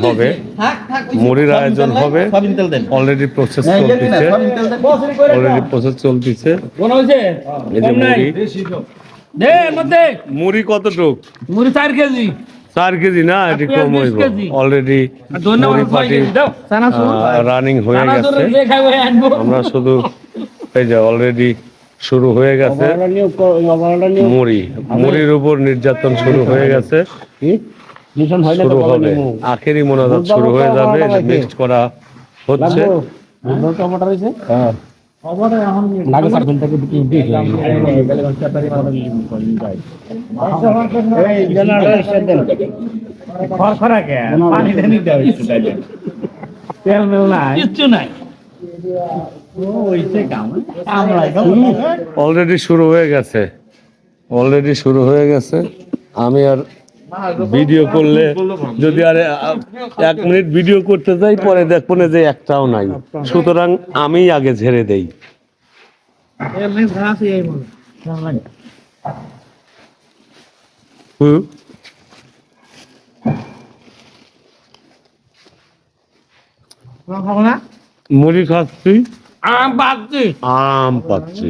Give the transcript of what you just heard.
হবে, মুড়ির আয়োজন হবে। অলরেডি প্রসেস চলতেছে। মুড়ি কতটুক? মুড়ি 4 কেজি। 4 কেজি না, এটি কম হইব। অলরেডি মুড়ি পার্টি রানিং হয়ে গেছে। আমরা শুধু এই যে অলরেডি শুরু হয়ে গেছে মুড়ির উপর নির্যাতন শুরু হয়ে গেছে। শুরু হবে, আখেরি মোনাজাত শুরু হয়ে যাবে। মিক্সড করা হচ্ছে। অলরেডি শুরু হয়ে গেছে। আমি আর ভিডিও করলে যদি আর 1 মিনিট ভিডিও করতে যাই, পরে দেখবো না যে একটাও নাই। সুতরাং আমি আগে ঝেড়ে দেই। মুড়ি খাচ্ছি, আম পাচ্ছি।